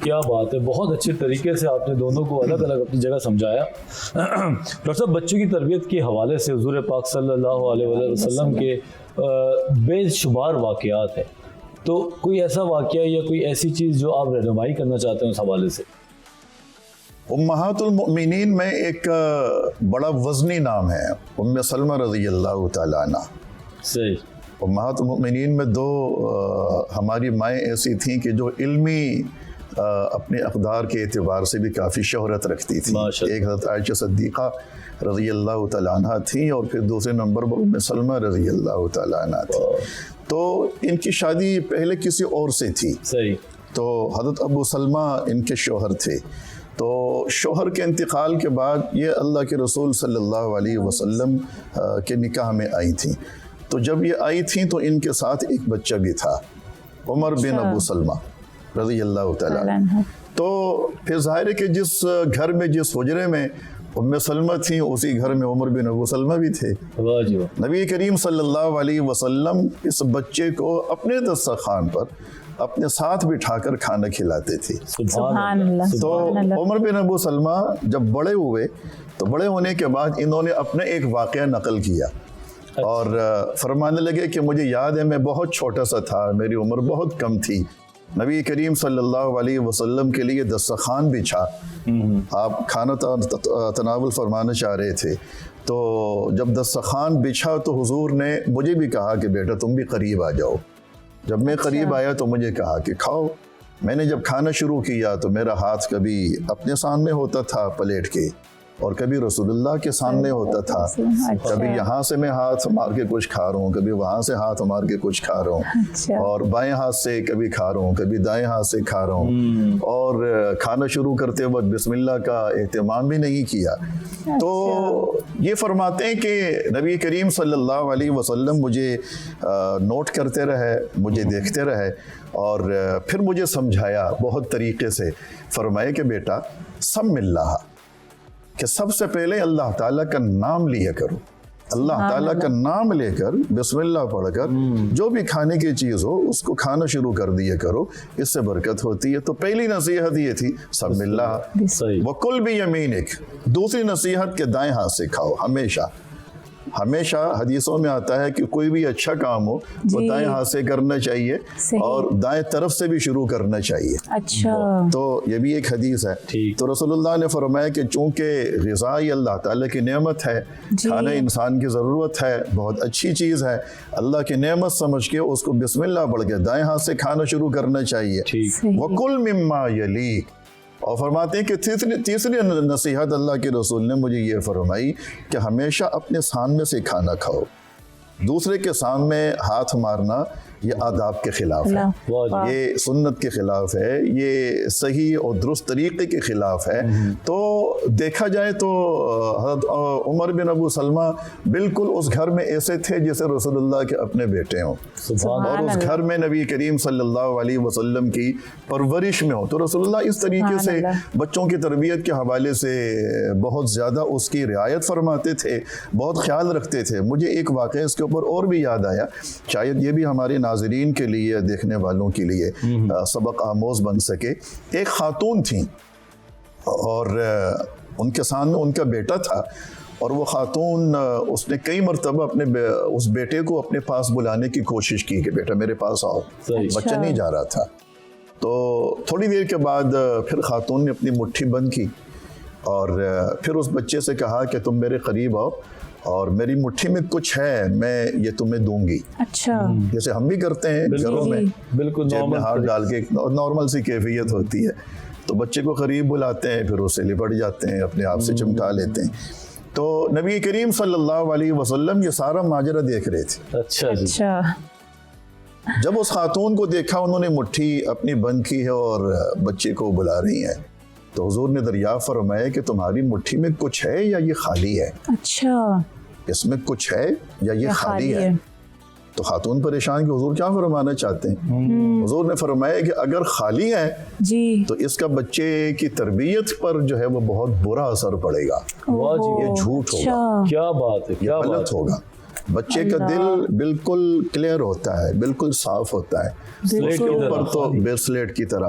کیا بات ہے، بہت اچھے طریقے سے آپ نے دونوں کو الگ الگ اپنی جگہ سمجھایا۔ ڈاکٹر صاحب، بچوں کی تربیت کے حوالے سے حضور پاک صلی اللہ علیہ وسلم کے بے شمار واقعات ہیں، تو کوئی ایسا واقعہ یا کوئی ایسی چیز جو آپ رہنمائی کرنا چاہتے ہیں اس حوالے سے؟ امہات المؤمنین میں ایک بڑا وزنی نام ہے ام سلمہ رضی اللہ تعالیٰ عنہ۔ صحیح۔ امہات المؤمنین میں دو ہماری مائیں ایسی تھیں کہ جو علمی اپنے اقدار کے اعتبار سے بھی کافی شہرت رکھتی تھیں۔ ایک حضرت عائشہ صدیقہ رضی اللہ تعالیٰ عنہ تھیں اور پھر دوسرے نمبر پر ام سلمہ رضی اللہ تعالیٰ عنہ تھیں۔ تو ان کی شادی پہلے کسی اور سے تھی۔ صحیح۔ تو حضرت ابو سلمہ ان کے شوہر تھے۔ تو شوہر کے انتقال کے بعد یہ اللہ کے رسول صلی اللہ علیہ وسلم کے نکاح میں آئی تھیں۔ تو جب یہ آئی تھیں تو ان کے ساتھ ایک بچہ بھی تھا، عمر بن ابو سلمہ رضی اللہ تعالیٰ عنہ۔ تو پھر ظاہر ہے کہ جس گھر میں، جس حجرے میں ام سلمہ تھیں، اسی گھر میں عمر بن ابو سلمہ بھی تھے۔ نبی کریم صلی اللہ علیہ وسلم اس بچے کو اپنے دسترخوان پر اپنے ساتھ بٹھا کر کھانا کھلاتے تھے۔ سبحان اللہ۔ تو عمر بن ابو سلمہ جب بڑے ہوئے تو بڑے ہونے کے بعد انہوں نے اپنے ایک واقعہ نقل کیا اور فرمانے لگے کہ مجھے یاد ہے میں بہت چھوٹا سا تھا، میری عمر بہت کم تھی، نبی کریم صلی اللہ علیہ وسلم کے لیے دسترخوان بچھا، آپ کھانا تناول فرمانا چاہ رہے تھے، تو جب دسترخوان بچھا تو حضور نے مجھے بھی کہا کہ بیٹا تم بھی قریب آ جاؤ۔ جب میں قریب آیا تو مجھے کہا کہ کھاؤ۔ میں نے جب کھانا شروع کیا تو میرا ہاتھ کبھی اپنے سامنے ہوتا تھا پلیٹ کے، اور کبھی رسول اللہ کے سامنے ہوتا تھا، کبھی یہاں سے میں ہاتھ مار کے کچھ کھا رہا ہوں، کبھی وہاں سے ہاتھ مار کے کچھ کھا رہا ہوں، اور بائیں ہاتھ سے کبھی کھا رہا ہوں، کبھی دائیں ہاتھ سے کھا رہا ہوں، اور کھانا شروع کرتے وقت بسم اللہ کا اہتمام بھی نہیں کیا۔ تو یہ فرماتے ہیں کہ نبی کریم صلی اللہ علیہ وسلم مجھے نوٹ کرتے رہے، مجھے دیکھتے رہے، اور پھر مجھے سمجھایا بہت طریقے سے، فرمائے کہ بیٹا سم اللہ، کہ سب سے پہلے اللہ تعالیٰ کا نام لیا کرو، اللہ تعالیٰ کا نام لے کر بسم اللہ پڑھ کر جو بھی کھانے کی چیز ہو اس کو کھانا شروع کر دیا کرو، اس سے برکت ہوتی ہے۔ تو پہلی نصیحت یہ تھی سم اللہ وَكُلْ بِيَمِينِكَ، دوسری نصیحت کہ دائیں ہاتھ سے کھاؤ، ہمیشہ حدیثوں میں آتا ہے کہ کوئی بھی اچھا کام ہو وہ دائیں ہاتھ سے کرنا چاہیے اور دائیں طرف سے بھی شروع کرنا چاہیے۔ اچھا، تو یہ بھی ایک حدیث ہے۔ تو رسول اللہ نے فرمایا کہ چونکہ غذا یہ اللہ تعالیٰ کی نعمت ہے، کھانا انسان کی ضرورت ہے، بہت اچھی چیز ہے، اللہ کی نعمت سمجھ کے اس کو بسم اللہ پڑھ کے دائیں ہاتھ سے کھانا شروع کرنا چاہیے۔ وَكُلْ مِمَّا يَلِيكَ، اور فرماتے ہیں کہ تیسری نصیحت اللہ کے رسول نے مجھے یہ فرمائی کہ ہمیشہ اپنے سامنے سے کھانا کھاؤ، دوسرے کے سامنے ہاتھ مارنا یہ آداب کے خلاف ہے، یہ سنت کے خلاف ہے، یہ صحیح اور درست طریقے کے خلاف ہے۔ تو دیکھا جائے تو حضرت عمر بن ابو سلمہ بالکل اس گھر میں ایسے تھے جیسے رسول اللہ کے اپنے بیٹے ہوں، اور اس گھر میں نبی کریم صلی اللہ علیہ وسلم کی پرورش میں ہو۔ تو رسول اللہ اس طریقے سے بچوں کی تربیت کے حوالے سے بہت زیادہ اس کی رعایت فرماتے تھے، بہت خیال رکھتے تھے۔ مجھے ایک واقعہ اس کے اوپر اور بھی یاد آیا، شاید یہ بھی ہمارے ناظرین کے لیے، دیکھنے والوں کے لیے سبق آموز بن سکے۔ ایک خاتون تھیں اور ان کے سامنے ان کا بیٹا تھا، اور وہ خاتون اس نے کئی مرتبہ اپنے اس بیٹے کو اپنے پاس بلانے کی کوشش کی کہ بیٹا میرے پاس آؤ، بچہ نہیں جا رہا تھا۔ تو تھوڑی دیر کے بعد پھر خاتون نے اپنی مٹھی بند کی اور پھر اس بچے سے کہا کہ تم میرے قریب آؤ اور میری مٹھی میں کچھ ہے، میں یہ تمہیں دوں گی۔ اچھا، جیسے ہم بھی کرتے ہیں گھروں میں، بالکل جیب میں ہاتھ ڈال کے نارمل سی کیفیت ہوتی ہے۔ تو بچے کو قریب بلاتے ہیں، پھر اس سے لپٹ جاتے ہیں، اپنے آپ سے چمٹا لیتے ہیں۔ تو نبی کریم صلی اللہ علیہ وسلم یہ سارا ماجرا دیکھ رہے تھے۔ اچھا، جب اس خاتون کو دیکھا انہوں نے مٹھی اپنی بند کی ہے اور بچے کو بلا رہی ہیں، تو حضور نے دریافت فرمایا کہ تمہاری مٹھی میں کچھ ہے یا یہ خالی ہے؟ اچھا، اس میں کچھ ہے یا یہ خالی ہے؟ تو خاتون پریشان کہ حضور کیا فرمانا چاہتے ہیں؟ حضور نے فرمایا کہ اگر خالی ہے تو اس کا بچے کی تربیت پر جو ہے وہ بہت برا اثر پڑے گا، یہ جھوٹ ہوگا، کیا بات ہے، یہ غلط ہوگا۔ بچے کا دل بالکل کلیئر ہوتا ہے، بالکل صاف ہوتا ہے، اس کے اوپر تو سلیٹ کی طرح،